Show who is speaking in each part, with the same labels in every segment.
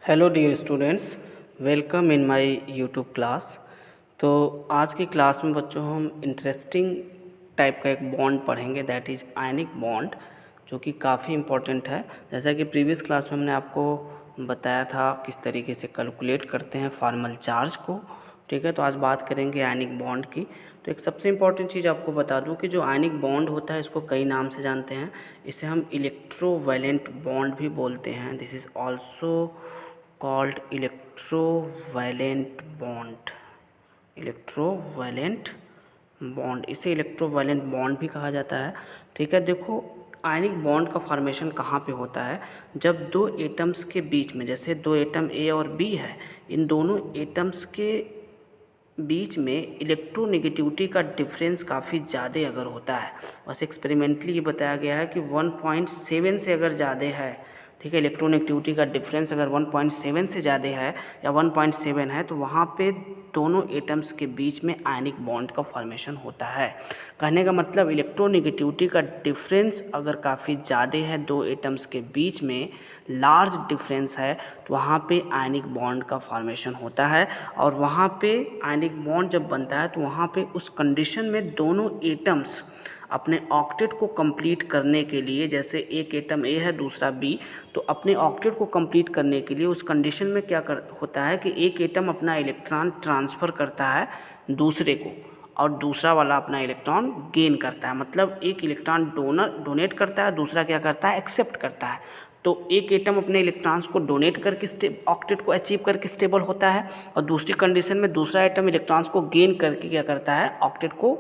Speaker 1: Hello dear students, welcome in my YouTube class. तो आज की क्लास में बच्चों हम इंटरेस्टिंग टाइप का एक बॉन्ड पढ़ेंगे, दैट इज़ आयनिक बॉन्ड, जो कि काफ़ी इम्पोर्टेंट है। जैसा कि प्रीवियस क्लास में हमने आपको बताया था किस तरीके से कैलकुलेट करते हैं फॉर्मल चार्ज को। ठीक है, तो आज बात करेंगे आयनिक बॉन्ड की। तो एक सबसे इम्पॉर्टेंट चीज़ आपको बता दूं कि जो आयनिक बॉन्ड होता है इसको कई नाम से जानते हैं। इसे हम इलेक्ट्रोवैलेंट बॉन्ड भी बोलते हैं। This is also called electrovalent bond. Electrovalent bond, इसे इलेक्ट्रोवैलेंट बॉन्ड भी कहा जाता है। ठीक है, देखो आयनिक बॉन्ड का फॉर्मेशन कहाँ पे होता है? जब दो एटम्स के बीच में, जैसे दो एटम ए और बी है, इन दोनों एटम्स के बीच में इलेक्ट्रोनेगेटिविटी का डिफरेंस काफ़ी ज़्यादा अगर होता है, बस एक्सपेरिमेंटली ये बताया गया है कि 1.7 से अगर ज़्यादा है, ठीक है, इलेक्ट्रोनेगेटिविटी का डिफरेंस अगर 1.7 से ज़्यादा है या 1.7 है, तो वहाँ पे दोनों एटम्स के बीच में आयनिक बॉन्ड का फॉर्मेशन होता है। कहने का मतलब इलेक्ट्रोनेगेटिविटी का डिफरेंस अगर काफ़ी ज़्यादा है, दो एटम्स के बीच में लार्ज डिफरेंस है, तो वहाँ पे आयनिक बॉन्ड का फॉर्मेशन होता है। और वहाँ पे आयनिक बॉन्ड जब बनता है तो वहाँ पे उस कंडीशन में दोनों एटम्स अपने ऑक्टेट को कंप्लीट करने के लिए, जैसे एक एटम ए है दूसरा बी, तो अपने ऑक्टेट को कंप्लीट करने के लिए उस कंडीशन में क्या होता है कि एक एटम अपना इलेक्ट्रॉन ट्रांसफ़र करता है दूसरे को और दूसरा वाला अपना इलेक्ट्रॉन गेन करता है। मतलब एक इलेक्ट्रॉन डोनेट करता है, दूसरा क्या करता है, एक्सेप्ट करता है। तो एक एटम अपने इलेक्ट्रॉन्स को डोनेट करके ऑक्टेट को अचीव करके स्टेबल होता है, और दूसरी कंडीशन में दूसरा एटम इलेक्ट्रॉन्स को गेन करके क्या करता है, ऑक्टेट को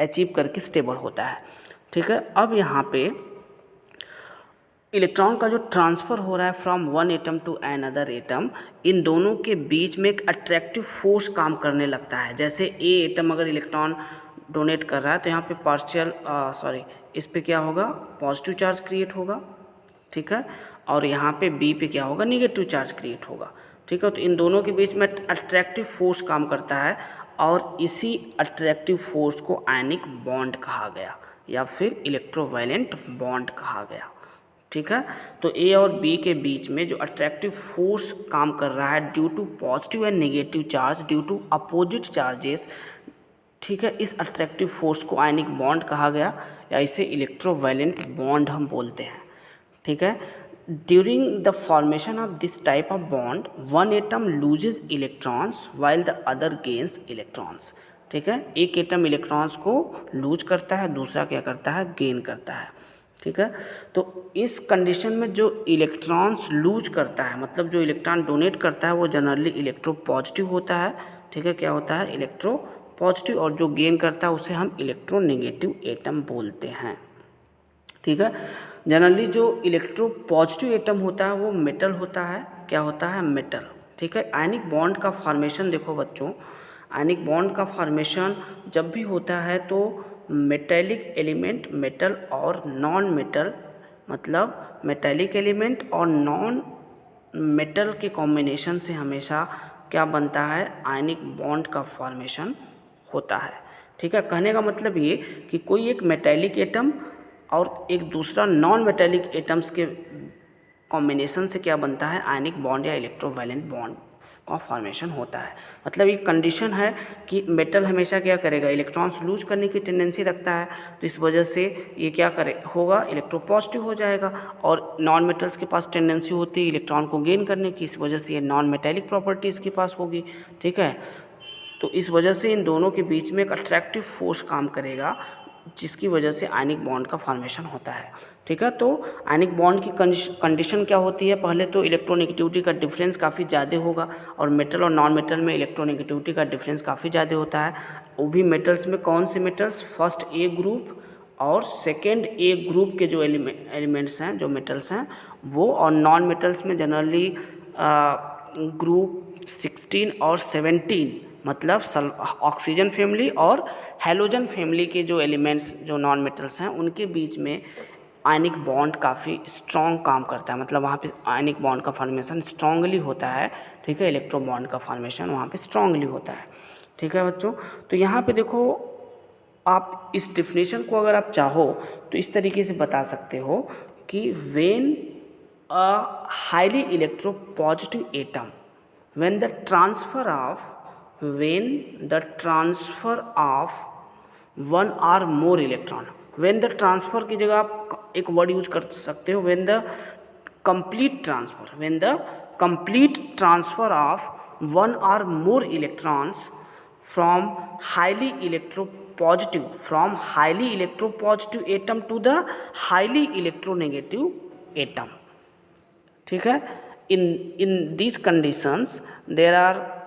Speaker 1: अचीव करके स्टेबल होता है। ठीक है, अब यहाँ पे इलेक्ट्रॉन का जो ट्रांसफ़र हो रहा है from one atom to another atom, इन दोनों के बीच में एक अट्रैक्टिव फोर्स काम करने लगता है। जैसे ए एटम अगर इलेक्ट्रॉन डोनेट कर रहा है तो यहाँ पे इस पे क्या होगा, पॉजिटिव चार्ज क्रिएट होगा। ठीक है, और यहाँ पे बी पे क्या होगा, निगेटिव चार्ज क्रिएट होगा। ठीक है, तो इन दोनों के बीच में अट्रैक्टिव फोर्स काम करता है, और इसी अट्रैक्टिव फोर्स को आयनिक बॉन्ड कहा गया या फिर इलेक्ट्रोवैलेंट बॉन्ड कहा गया। ठीक है, तो ए और बी के बीच में जो अट्रैक्टिव फोर्स काम कर रहा है due to positive and negative charge, due to opposite charges, ठीक है, इस अट्रैक्टिव फोर्स को आयनिक बॉन्ड कहा गया या इसे इलेक्ट्रोवैलेंट बॉन्ड हम बोलते हैं। ठीक है, during the formation of this type of bond one atom loses electrons while the other gains electrons. ठीक है, एक एटम इलेक्ट्रॉन्स को लूज करता है, दूसरा क्या करता है, गेन करता है। ठीक है, तो इस कंडीशन में जो इलेक्ट्रॉन्स लूज करता है, मतलब जो इलेक्ट्रॉन डोनेट करता है, वो जनरली इलेक्ट्रो पॉजिटिव होता है। ठीक है, क्या होता है, इलेक्ट्रो पॉजिटिव, और जो गेन करता है उसे हम इलेक्ट्रोनेगेटिव एटम बोलते हैं। ठीक है, जनरली जो इलेक्ट्रो पॉजिटिव एटम होता है वो मेटल होता है। क्या होता है, मेटल। ठीक है, आयनिक बॉन्ड का फॉर्मेशन देखो बच्चों, आयनिक बॉन्ड का फॉर्मेशन जब भी होता है तो मेटेलिक एलिमेंट, मेटल और नॉन मेटल, मतलब मेटेलिक एलिमेंट और नॉन मेटल के कॉम्बिनेशन से हमेशा क्या बनता है, आयनिक बॉन्ड का फॉर्मेशन होता है। ठीक है, कहने का मतलब ये कि कोई एक मेटेलिक एटम और एक दूसरा नॉन मेटेलिक एटम्स के कॉम्बिनेशन से क्या बनता है, आयनिक बॉन्ड या इलेक्ट्रोवैलेंट बॉन्ड का फॉर्मेशन होता है। मतलब एक कंडीशन है कि मेटल हमेशा क्या करेगा, इलेक्ट्रॉन्स लूज करने की टेंडेंसी रखता है, तो इस वजह से ये क्या करे होगा, इलेक्ट्रोपॉजिटिव हो जाएगा। और नॉन मेटल्स के पास टेंडेंसी होती है इलेक्ट्रॉन को गेन करने की, इस वजह से ये नॉन मेटेलिक प्रॉपर्टीज़ के पास होगी। ठीक है, तो इस वजह से इन दोनों के बीच में एक अट्रैक्टिव फोर्स काम करेगा, जिसकी वजह से आयनिक बॉन्ड का फॉर्मेशन होता है। ठीक है, तो आयनिक बॉन्ड की कंडीशन क्या होती है, पहले तो इलेक्ट्रोनेगेटिविटी का डिफरेंस काफ़ी ज़्यादा होगा, और मेटल और नॉन मेटल में इलेक्ट्रोनेगेटिविटी का डिफरेंस काफ़ी ज़्यादा होता है। वो भी मेटल्स में कौन से मेटल्स, फर्स्ट ए ग्रुप और सेकेंड ए ग्रुप के जो एलिमेंट्स हैं, जो मेटल्स हैं वो, और नॉन मेटल्स में जनरली ग्रुप 16 और 17, मतलब ऑक्सीजन फैमिली और हैलोजन फैमिली के जो एलिमेंट्स, जो नॉन मेटल्स हैं, उनके बीच में आयनिक बॉन्ड काफ़ी स्ट्रॉन्ग काम करता है। मतलब वहाँ पे आयनिक बॉन्ड का फॉर्मेशन स्ट्रांगली होता है। ठीक है, इलेक्ट्रो बॉन्ड का फॉर्मेशन वहाँ पे स्ट्रांगली होता है। ठीक है बच्चों, तो यहाँ पे देखो, आप इस डिफिनेशन को अगर आप चाहो तो इस तरीके से बता सकते हो कि when a highly electropositive atom when the transfer of one or more electron. When the transfer की जगह आप एक वर्ड यूज कर सकते हो, when the complete transfer of one or more electrons from highly electropositive atom to the highly electronegative atom. ठीक है, in these conditions there are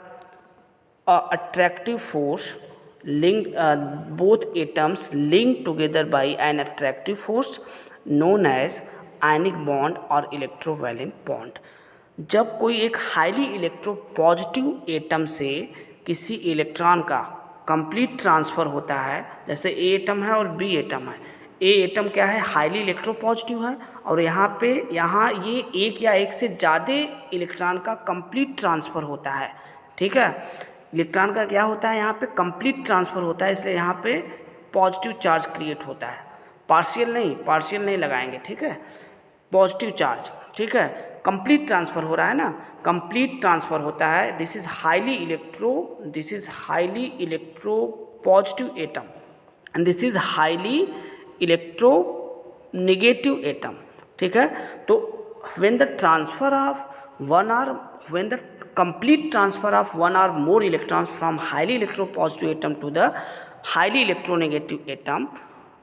Speaker 1: attractive force linked both atoms linked together by an attractive force known as ionic bond or electrovalent bond। जब कोई एक highly electropositive atom से किसी electron का complete transfer होता है, जैसे ए एटम है और बी एटम है। ए एटम क्या है, हाईली इलेक्ट्रोपॉजिटिव है, और यहाँ ये एक या एक से ज़्यादा इलेक्ट्रॉन का कंप्लीट ट्रांसफ़र होता है। ठीक है, इलेक्ट्रॉन का क्या होता है, यहाँ पे कंप्लीट ट्रांसफ़र होता है, इसलिए यहाँ पे पॉजिटिव चार्ज क्रिएट होता है। पार्शियल नहीं लगाएंगे। ठीक है, पॉजिटिव चार्ज। ठीक है, कंप्लीट ट्रांसफ़र हो रहा है ना, कंप्लीट ट्रांसफ़र होता है। This is highly electropositive atom and this is highly electronegative atom. ठीक है, तो when the complete transfer of one or more electrons from highly electropositive atom to the highly electronegative atom।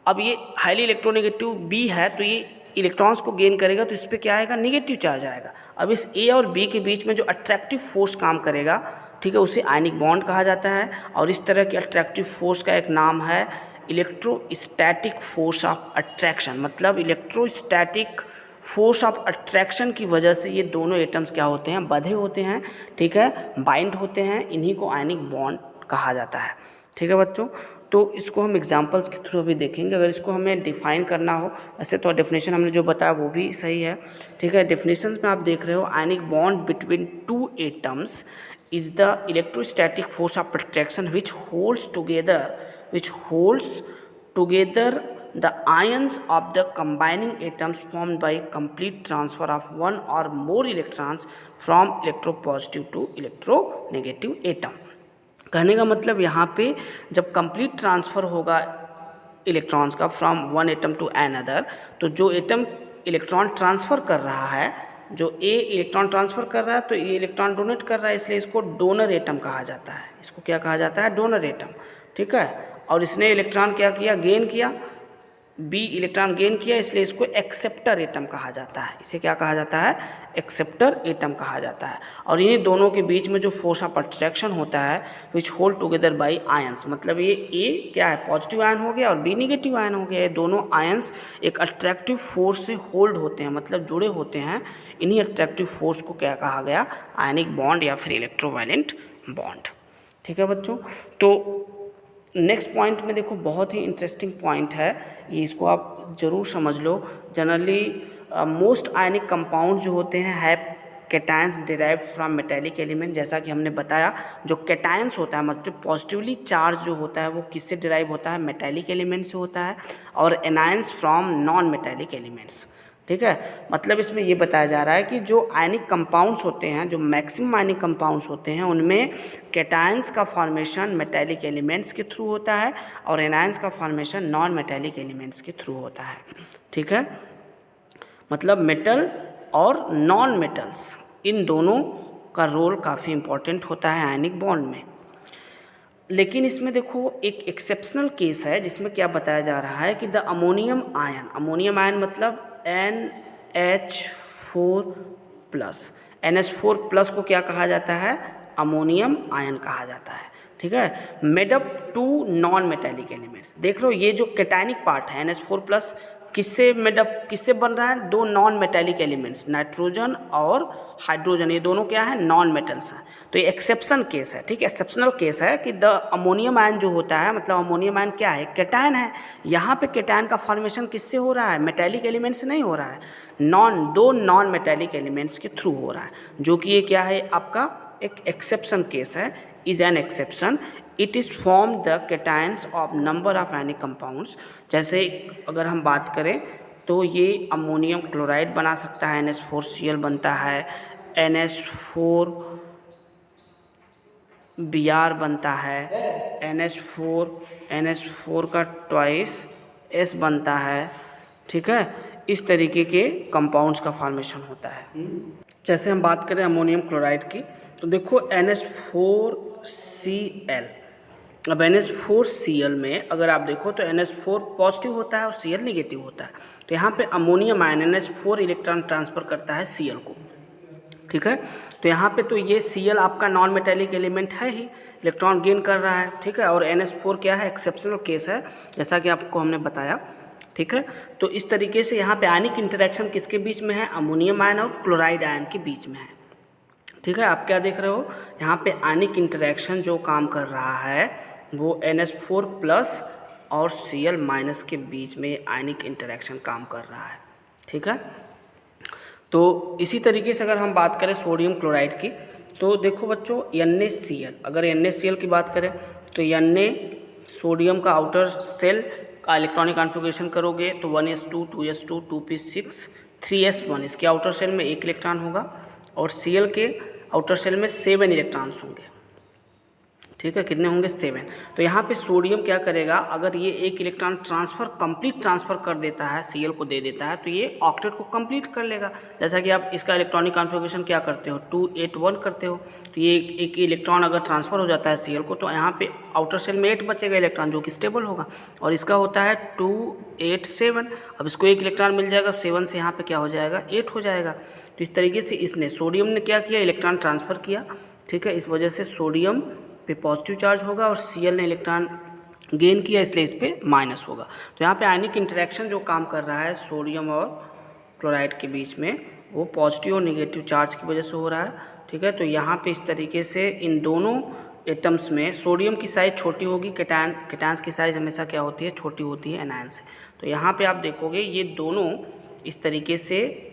Speaker 1: अब ये highly electronegative B है, तो ये electrons को gain करेगा, तो इस पर क्या आएगा, निगेटिव चार्ज आएगा। अब इस ए और बी के बीच में जो अट्रैक्टिव फोर्स काम करेगा, ठीक है, उसे आयनिक बॉन्ड कहा जाता है। और इस तरह के अट्रैक्टिव फोर्स का एक नाम है इलेक्ट्रोस्टैटिक फोर्स ऑफ अट्रैक्शन। मतलब इलेक्ट्रोस्टैटिक फोर्स ऑफ अट्रैक्शन की वजह से ये दोनों एटम्स क्या होते हैं, बंधे होते हैं। ठीक है, बाइंड होते हैं, इन्हीं को आयनिक बॉन्ड कहा जाता है। ठीक है बच्चों, तो इसको हम एग्जांपल्स के थ्रू भी देखेंगे। अगर इसको हमें डिफाइन करना हो, ऐसे तो डेफिनेशन हमने जो बताया वो भी सही है। ठीक है, डेफिनेशंस में आप देख रहे हो, ionic bond between two atoms is the electrostatic force of attraction which holds together the ions of the combining atoms formed by complete transfer of one or more electrons from electropositive to electronegative atom। कहने का मतलब यहाँ पे जब complete transfer होगा electrons का from one atom to another, तो जो एटम इलेक्ट्रॉन ट्रांसफ़र कर रहा है, जो ए इलेक्ट्रॉन ट्रांसफ़र कर रहा है, तो ये इलेक्ट्रॉन डोनेट कर रहा है, इसलिए इसको डोनर एटम कहा जाता है। इसको क्या कहा जाता है, डोनर एटम। ठीक है, और इसने इलेक्ट्रॉन क्या किया, गेन किया, बी इलेक्ट्रॉन गेन किया, इसलिए इसको एक्सेप्टर एटम कहा जाता है। इसे क्या कहा जाता है, एक्सेप्टर एटम कहा जाता है। और इन्हीं दोनों के बीच में जो फोर्स ऑफ अट्रैक्शन होता है which hold together by ions, मतलब ये ए क्या है, पॉजिटिव आयन हो गया और बी निगेटिव आयन हो गया। ये दोनों आयंस एक अट्रैक्टिव फोर्स से होल्ड होते हैं, मतलब जुड़े होते हैं। इन्हीं अट्रैक्टिव फोर्स को क्या कहा गया, आयनिक बॉन्ड या फिर इलेक्ट्रोवैलेंट बॉन्ड। ठीक है बच्चों, तो नेक्स्ट पॉइंट में देखो, बहुत ही इंटरेस्टिंग पॉइंट है ये, इसको आप ज़रूर समझ लो। जनरली मोस्ट आयनिक कंपाउंड जो होते हैं have cations derived from metallic element. जैसा कि हमने बताया, जो कैटायंस होता है मतलब पॉजिटिवली चार्ज जो होता है वो किससे डिराइव होता है, मेटेलिक एलिमेंट से होता है, और anions from non metallic elements. ठीक है, मतलब इसमें ये बताया जा रहा है कि जो आयनिक कंपाउंड्स होते हैं, जो मैक्सिमम आयनिक कंपाउंड्स होते हैं, उनमें कैटायंस का फॉर्मेशन मेटेलिक एलिमेंट्स के थ्रू होता है और एनायंस का फॉर्मेशन नॉन मेटेलिक एलिमेंट्स के थ्रू होता है। ठीक है, मतलब मेटल और नॉन मेटल्स, इन दोनों का रोल काफ़ी इम्पोर्टेंट होता है आयनिक बॉन्ड में। लेकिन इसमें देखो एक एक्सेप्शनल केस है, जिसमें क्या बताया जा रहा है कि द अमोनियम आयन मतलब NH4+। NH4+ को क्या कहा जाता है, अमोनियम आयन कहा जाता है। ठीक है, made up to non metallic elements. देख लो ये जो कैटायनिक पार्ट है NH4+ किससे बन रहा है, दो नॉन मेटेलिक एलिमेंट्स, नाइट्रोजन और हाइड्रोजन, ये दोनों क्या है, नॉन मेटल्स हैं। तो ये एक्सेप्शन केस है। ठीक है, एक्सेप्शनल केस है कि द अमोनियम आयन जो होता है, मतलब अमोनियम आयन क्या है, कैटायन है। यहाँ पे कैटायन का फॉर्मेशन किससे हो रहा है, मेटेलिक एलिमेंट से नहीं हो रहा है, दो नॉन मेटेलिक एलिमेंट्स के थ्रू हो रहा है, जो कि ये क्या है, आपका एक एक्सेप्शन केस है, is an exception. It is form the cations of number of ionic compounds. जैसे अगर हम बात करें तो ये अमोनियम क्लोराइड बना सकता है, NH4Cl बनता है, NH4Br बनता है, NH4 का ट्वाइस S बनता है, ठीक है। इस तरीके के कंपाउंड्स का फॉर्मेशन होता है। जैसे हम बात करें अमोनियम क्लोराइड की, तो देखो NH4Cl, अब NH4Cl में अगर आप देखो तो NH4 पॉजिटिव होता है और Cl नेगेटिव होता है। तो यहाँ पे ammonium ion NH4 electron transfer करता है Cl को, ठीक है। तो यहाँ पे तो ये Cl आपका नॉन मेटेलिक एलिमेंट है ही, इलेक्ट्रॉन गेन कर रहा है, ठीक है। और NH4 क्या है, एक्सेप्शनल केस है, जैसा कि आपको हमने बताया, ठीक है। तो इस तरीके से यहाँ पे आयनिक इंटरेक्शन किसके बीच में है, अमोनियम आयन और क्लोराइड आयन के बीच में है, ठीक है। आप क्या देख रहे हो, यहाँ पे आयनिक इंटरेक्शन जो काम कर रहा है वो NH4 प्लस और Cl माइनस के बीच में आयनिक इंटरेक्शन काम कर रहा है, ठीक है। तो इसी तरीके से अगर हम बात करें सोडियम क्लोराइड की, तो देखो बच्चों NaCl, अगर NaCl की बात करें तो Na सोडियम का आउटर सेल का इलेक्ट्रॉनिक कॉन्फ़िगरेशन करोगे तो 1s2 2s2 2p6 3s1, इसके आउटर सेल में 1 इलेक्ट्रॉन होगा और Cl के आउटर सेल में 7 इलेक्ट्रॉन्स होंगे, ठीक है। कितने होंगे, 7। तो यहाँ पे सोडियम क्या करेगा, अगर ये 1 इलेक्ट्रॉन कंप्लीट ट्रांसफ़र कर देता है, Cl को दे देता है, तो ये ऑक्टेट को कंप्लीट कर लेगा। जैसा कि आप इसका इलेक्ट्रॉनिक कॉन्फ़िगरेशन क्या करते हो, 2 8 1 करते हो। तो ये एक इलेक्ट्रॉन अगर ट्रांसफ़र हो जाता है Cl को, तो यहाँ पे आउटर सेल में 8 बचेगा इलेक्ट्रॉन, जो कि स्टेबल होगा। और इसका होता है 2 8 7, अब इसको 1 इलेक्ट्रॉन मिल जाएगा, 7 से यहाँ पर क्या हो जाएगा, 8 हो जाएगा। तो इस तरीके से इसने सोडियम ने क्या किया, इलेक्ट्रॉन ट्रांसफ़र किया, ठीक है। इस वजह से सोडियम पे पॉजिटिव चार्ज होगा और Cl ने इलेक्ट्रॉन गेन किया, इसलिए इस पर माइनस होगा। तो यहाँ पे आयनिक इंटरेक्शन जो काम कर रहा है सोडियम और क्लोराइड के बीच में, वो पॉजिटिव और नेगेटिव चार्ज की वजह से हो रहा है, ठीक है। तो यहाँ पे इस तरीके से इन दोनों एटम्स में सोडियम की साइज़ छोटी होगी, केटान्स की साइज़ हमेशा क्या होती है, छोटी होती है एनायन से। तो यहाँ पर आप देखोगे ये दोनों इस तरीके से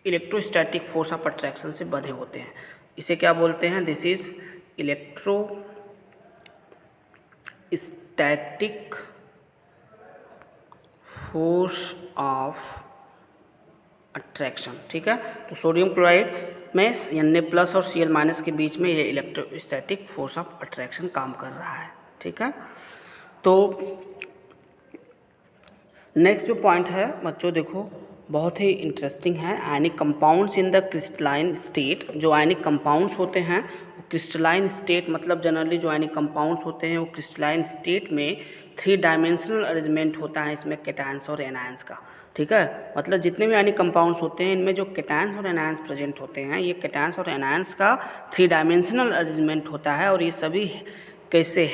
Speaker 1: इलेक्ट्रोस्टैटिक फोर्स ऑफ अट्रैक्शन से बंधे होते हैं। इसे क्या बोलते हैं, this is electrostatic force of attraction, ठीक है। तो सोडियम क्लोराइड में Na प्लस और Cl माइनस के बीच में ये इलेक्ट्रोस्टैटिक फोर्स ऑफ अट्रैक्शन काम कर रहा है, ठीक है। तो नेक्स्ट जो पॉइंट है बच्चों, देखो बहुत ही इंटरेस्टिंग है, ionic compounds in the crystalline state. जो आयनिक कंपाउंड्स होते हैं वो क्रिस्टलाइन स्टेट, मतलब जनरली जो आयनिक कंपाउंड्स होते हैं वो क्रिस्टलाइन स्टेट में 3 डायमेंशनल अरेंजमेंट होता है इसमें कैटायंस और एनायंस का, ठीक है। मतलब जितने भी आयनिक कंपाउंड्स होते हैं इनमें जो कैटायंस और एनायंस प्रेजेंट होते हैं, ये कैटायंस और एनायंस का 3 डायमेंशनल अरेंजमेंट होता है। और ये सभी कैसे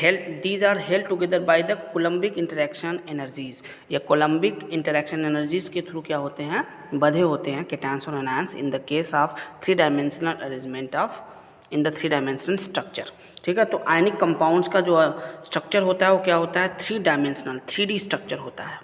Speaker 1: these are held together by the coulombic interaction energies, या कोलम्बिक इंटरेक्शन एनर्जीज के थ्रू क्या होते हैं, बधे होते हैं कैटायंस और anions in the case of 3 dimensional arrangement of in the 3 dimensional structure, ठीक है। तो आयनिक कंपाउंड्स का जो स्ट्रक्चर होता है वो क्या होता है, 3 डायमेंशनल 3D स्ट्रक्चर होता है,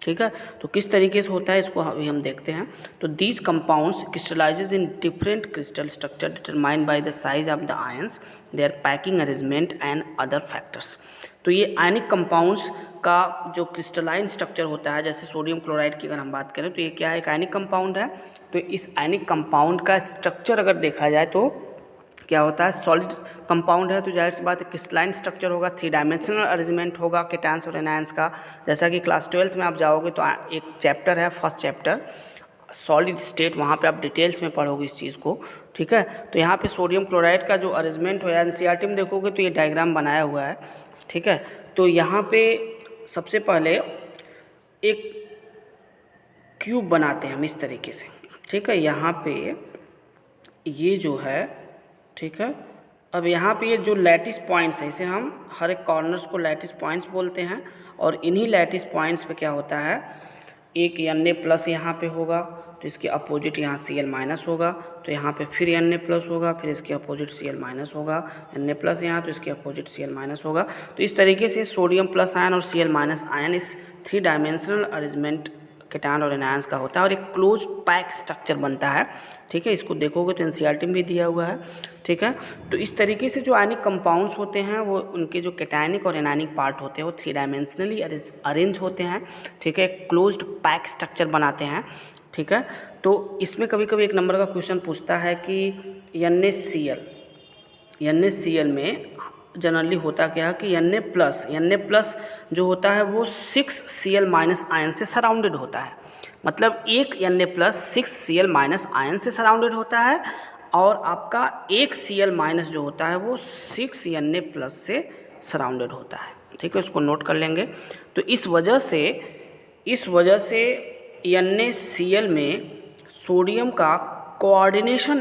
Speaker 1: ठीक है। तो किस तरीके से होता है इसको अभी हम देखते हैं। तो these compounds crystallises in different crystal structure determined by the size of the ions, their packing arrangement and other factors. तो ये आयनिक कंपाउंड्स का जो क्रिस्टलाइन स्ट्रक्चर होता है, जैसे सोडियम क्लोराइड की अगर हम बात करें तो ये क्या है, एक आयनिक कंपाउंड है। तो इस आयनिक कंपाउंड का स्ट्रक्चर अगर देखा जाए तो क्या होता है, सॉलिड कंपाउंड है, तो जाहिर सी बात है क्रिस्टलाइन स्ट्रक्चर होगा, 3 डायमेंशनल अरेंजमेंट होगा कैटायंस और एनायंस का। जैसा कि क्लास 12th में आप जाओगे तो एक चैप्टर है, फर्स्ट चैप्टर सॉलिड स्टेट, वहाँ पे आप डिटेल्स में पढ़ोगे इस चीज़ को, ठीक है। तो यहाँ पे सोडियम क्लोराइड का जो अरेंजमेंट हो, NCERT में देखोगे तो ये डायग्राम बनाया हुआ है, ठीक है। तो यहाँ पे सबसे पहले एक क्यूब बनाते हैं हम इस तरीके से, ठीक है। यहाँ पे ये जो है, ठीक है। अब यहाँ पे ये जो लैटिस पॉइंट्स हैं, इसे हम हर एक कॉर्नर्स को लैटिस पॉइंट्स बोलते हैं। और इन्हीं लैटिस पॉइंट्स पे क्या होता है, एक Na प्लस यहाँ पे होगा, तो इसके अपोजिट यहाँ Cl माइनस होगा, तो यहाँ पे फिर Na प्लस होगा, फिर इसके अपोजिट Cl माइनस होगा, Na प्लस यहाँ, तो इसके अपोजिट Cl माइनस होगा। तो इस तरीके से सोडियम प्लस आयन और Cl माइनस आयन इस 3 डायमेंशनल अरेंजमेंट कैटायन और एनायंस का होता है और एक क्लोज पैक स्ट्रक्चर बनता है। ठीक है, इसको देखोगे तो एनसीईआरटी में भी दिया हुआ है। ठीक है, तो इस तरीके से जो आयनिक कंपाउंड्स होते हैं वो उनके जो कैटायनिक और एनायनिक पार्ट होते हैं वो 3 डायमेंशनली अरेंज होते हैं। ठीक है, क्लोज्ड पैक स्ट्रक्चर बनाते हैं। ठीक है, तो इसमें कभी कभी एक नंबर का क्वेश्चन पूछता है कि NaCl में जनरली होता क्या है कि Na+ जो होता है वो 6Cl- आयन से सराउंडेड होता है। मतलब एक Na+ 6Cl- आयन से सराउंडेड होता है और आपका एक Cl- जो होता है वो 6Na+ से सराउंडेड होता है। ठीक है, उसको नोट कर लेंगे। तो इस वजह से NaCl में सोडियम का कोऑर्डिनेशन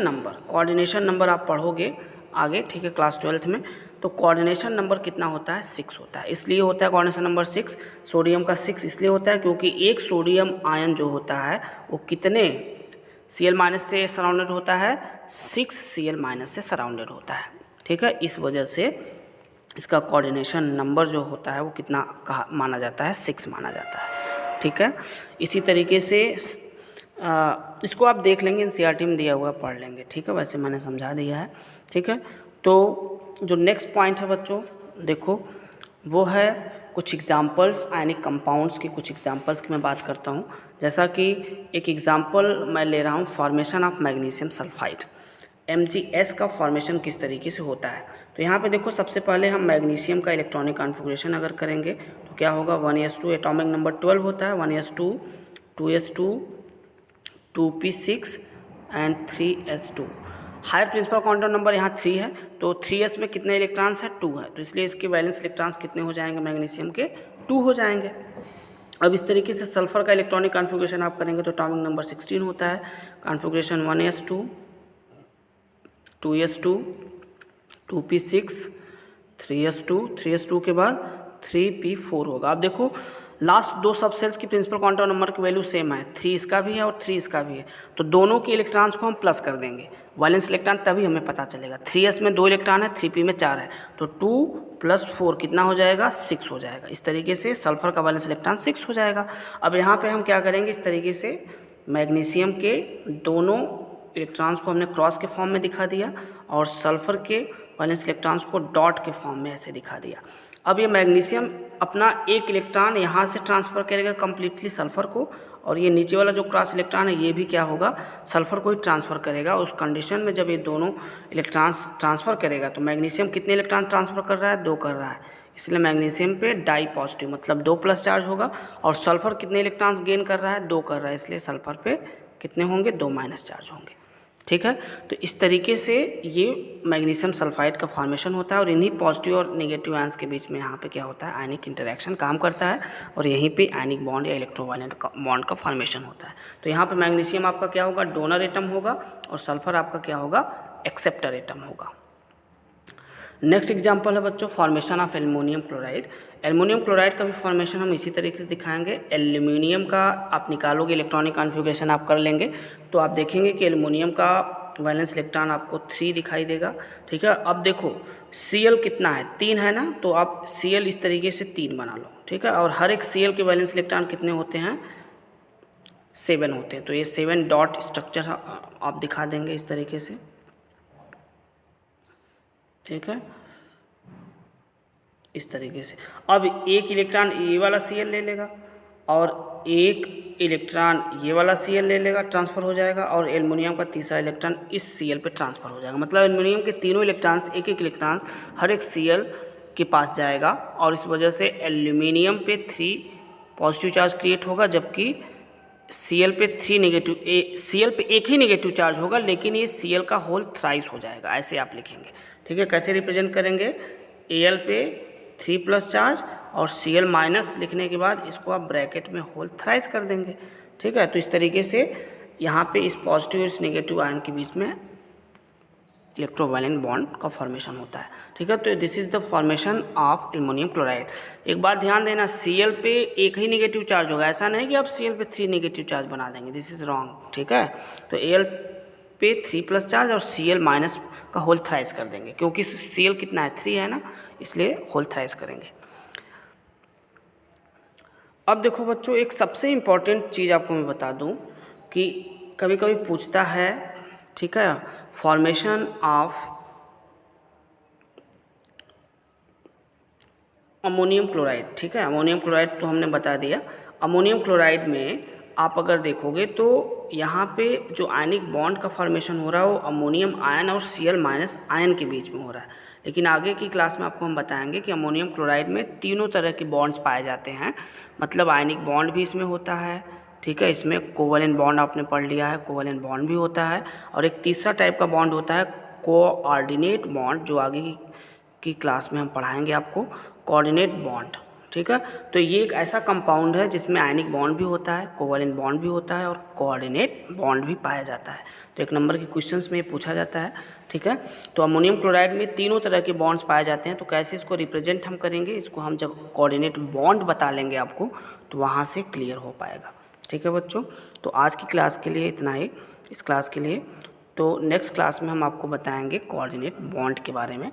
Speaker 1: नंबर आप पढ़ोगे आगे। ठीक है, क्लास 12th में। तो कोऑर्डिनेशन नंबर कितना होता है? 6 होता है। इसलिए होता है कोऑर्डिनेशन नंबर 6, सोडियम का 6 इसलिए होता है क्योंकि एक सोडियम आयन जो होता है वो कितने Cl- से सराउंडेड होता है? 6Cl- से सराउंडेड होता है। ठीक है, इस वजह से इसका कोऑर्डिनेशन नंबर जो होता है वो कितना कहा माना जाता है? 6 माना जाता है। ठीक है, इसी तरीके से इसको आप देख लेंगे, एनसीईआरटी में दिया हुआ पढ़ लेंगे। ठीक है, वैसे मैंने समझा दिया है। ठीक है, तो जो नेक्स्ट पॉइंट है बच्चों देखो वो है कुछ एग्जांपल्स, आयनिक कंपाउंड्स की कुछ एग्जांपल्स की मैं बात करता हूँ। जैसा कि एक एग्जांपल मैं ले रहा हूँ formation of magnesium sulphide, MgS का फॉर्मेशन किस तरीके से होता है। तो यहाँ पे देखो सबसे पहले हम मैग्नीशियम का इलेक्ट्रॉनिक कॉन्फ़िगरेशन अगर करेंगे तो क्या होगा? 1s2 एटॉमिक नंबर 12 होता है, 1s2 2s2 2p6 and 3s2। Higher principal quantum number यहाँ 3 है, तो 3s में कितने इलेक्ट्रॉन्स है? 2 है, तो इसलिए इसके वैलेंस इलेक्ट्रॉन्स कितने हो जाएंगे मैग्नीशियम के? 2 हो जाएंगे। अब इस तरीके से सल्फर का इलेक्ट्रॉनिक कॉन्फ़िगरेशन आप करेंगे तो एटॉमिक नंबर 16 होता है, configuration 1s2 2s2 2p6 3s2 के बाद 3p4 होगा। अब देखो लास्ट दो सब सेल्स की प्रिंसिपल क्वांटम नंबर की वैल्यू सेम है, 3 इसका भी है और 3 इसका भी है, तो दोनों के इलेक्ट्रॉन्स को हम प्लस कर देंगे, वैलेंस इलेक्ट्रॉन तभी हमें पता चलेगा। 3s में 2 इलेक्ट्रॉन है, 3p में 4 है, तो 2 + 4 कितना हो जाएगा? 6 हो जाएगा। इस तरीके से सल्फर का वैलेंस इलेक्ट्रॉन 6 हो जाएगा। अब यहाँ पे हम क्या करेंगे, इस तरीके से मैग्नीशियम के दोनों इलेक्ट्रॉन्स को हमने क्रॉस के फॉर्म में दिखा दिया और सल्फर के वैलेंस इलेक्ट्रॉन्स को डॉट के फॉर्म में ऐसे दिखा दिया। अब ये मैग्नीशियम अपना एक इलेक्ट्रॉन यहाँ से ट्रांसफ़र करेगा कम्प्लीटली सल्फ़र को, और ये नीचे वाला जो क्रॉस इलेक्ट्रॉन है ये भी क्या होगा? सल्फ़र को ही ट्रांसफ़र करेगा। उस कंडीशन में जब ये दोनों इलेक्ट्रॉन्स ट्रांसफ़र करेगा तो मैग्नीशियम कितने इलेक्ट्रॉन ट्रांसफ़र कर रहा है? 2 कर रहा है, इसलिए मैग्नीशियम पे डाई पॉजिटिव मतलब 2+ चार्ज होगा। और सल्फ़र कितने इलेक्ट्रॉन्स गेन कर रहा है? 2 कर रहा है, इसलिए सल्फ़र पे कितने होंगे? 2- चार्ज होंगे। ठीक है, तो इस तरीके से ये मैग्नीशियम सल्फाइड का फॉर्मेशन होता है और इन्हीं पॉजिटिव और नेगेटिव आयंस के बीच में यहाँ पे क्या होता है? आयनिक इंटरेक्शन काम करता है और यहीं पे आयनिक बॉन्ड या इलेक्ट्रोवायलेंट बॉन्ड का फॉर्मेशन होता है। तो यहाँ पे मैग्नीशियम आपका क्या होगा? डोनर एटम होगा और सल्फर आपका क्या होगा? एक्सेप्टर एटम होगा। नेक्स्ट एग्जाम्पल है बच्चों formation of aluminium chloride. Aluminium chloride का भी फॉर्मेशन हम इसी तरीके से दिखाएंगे। एल्युमिनियम का आप निकालोगे इलेक्ट्रॉनिक कॉन्फ़िगरेशन आप कर लेंगे तो आप देखेंगे कि एल्युमिनियम का वैलेंस इलेक्ट्रॉन आपको 3 दिखाई देगा। ठीक है, अब देखो Cl कितना है? 3 है ना, तो आप Cl इस तरीके से 3 बना लो। ठीक है, और हर एक Cl के वैलेंस इलेक्ट्रॉन कितने होते हैं? 7 होते हैं, तो ये 7 डॉट स्ट्रक्चर आप दिखा देंगे इस तरीके से। ठीक है, इस तरीके से। अब एक इलेक्ट्रॉन ये वाला Cl ले लेगा और एक इलेक्ट्रॉन ये वाला Cl ले लेगा, ट्रांसफ़र हो जाएगा, और एल्युमिनियम का तीसरा इलेक्ट्रॉन इस Cl पे ट्रांसफ़र हो जाएगा। मतलब एल्युमिनियम के तीनों इलेक्ट्रॉन्स एक इलेक्ट्रॉन्स हर एक Cl के पास जाएगा और इस वजह से एल्युमिनियम पे 3 पॉजिटिव चार्ज क्रिएट होगा, जबकि Cl पे 3 नेगेटिव Cl पे एक ही नेगेटिव चार्ज होगा, लेकिन ये Cl का होल थ्राइस हो जाएगा। ऐसे आप लिखेंगे। ठीक है, कैसे रिप्रेजेंट करेंगे? Al पे 3+ चार्ज और Cl- लिखने के बाद इसको आप ब्रैकेट में होल थ्राइस कर देंगे। ठीक है, तो इस तरीके से यहाँ पे इस पॉजिटिव और इस नेगेटिव आयन के बीच में इलेक्ट्रोवैलेंट बॉन्ड का फॉर्मेशन होता है। ठीक है, तो this is the formation of aluminium chloride. एक बात ध्यान देना, Cl पे एक ही नेगेटिव चार्ज होगा, ऐसा नहीं कि आप Cl पे 3 नेगेटिव चार्ज बना देंगे, दिस इज़ रॉन्ग। ठीक है, तो Al पे 3+ चार्ज और Cl- का होल थ्राइस कर देंगे, क्योंकि Cl कितना है? 3 है ना, इसलिए होल थ्राइस करेंगे। अब देखो बच्चों, एक सबसे इम्पॉर्टेंट चीज़ आपको मैं बता दूं कि कभी कभी पूछता है, ठीक है, फॉर्मेशन ऑफ अमोनियम क्लोराइड। ठीक है, अमोनियम क्लोराइड तो हमने बता दिया। अमोनियम क्लोराइड में आप अगर देखोगे तो यहाँ पे जो आयनिक बॉन्ड का फॉर्मेशन हो रहा है वो अमोनियम आयन और Cl माइनस आयन के बीच में हो रहा है। लेकिन आगे की क्लास में आपको हम बताएंगे कि अमोनियम क्लोराइड में तीनों तरह के बॉन्ड्स पाए जाते हैं, मतलब आयनिक बॉन्ड भी इसमें होता है। ठीक है, इसमें कोवलेंट बॉन्ड आपने पढ़ लिया है, कोवलेंट बॉन्ड भी होता है, और एक तीसरा टाइप का बॉन्ड होता है कोऑर्डिनेट बॉन्ड, जो आगे की क्लास में हम पढ़ाएंगे आपको, कोऑर्डिनेट बॉन्ड। ठीक है, तो ये एक ऐसा कंपाउंड है जिसमें आयनिक बॉन्ड भी होता है, कोवलेंट बॉन्ड भी होता है और कोऑर्डिनेट बॉन्ड भी पाया जाता है। तो एक नंबर के क्वेश्चंस में ये पूछा जाता है। ठीक है, तो अमोनियम क्लोराइड में तीनों तरह के बॉन्ड्स पाए जाते हैं। तो कैसे इसको रिप्रेजेंट हम करेंगे, इसको हम जब कोऑर्डिनेट बॉन्ड बता लेंगे आपको तो वहाँ से क्लियर हो पाएगा। ठीक है बच्चों, तो आज की क्लास के लिए इतना ही, इस क्लास के लिए। तो नेक्स्ट क्लास में हम आपको बताएंगे कोऑर्डिनेट बॉन्ड के बारे में।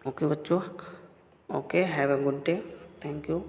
Speaker 1: ओके बच्चों, okay, have a good day, thank you.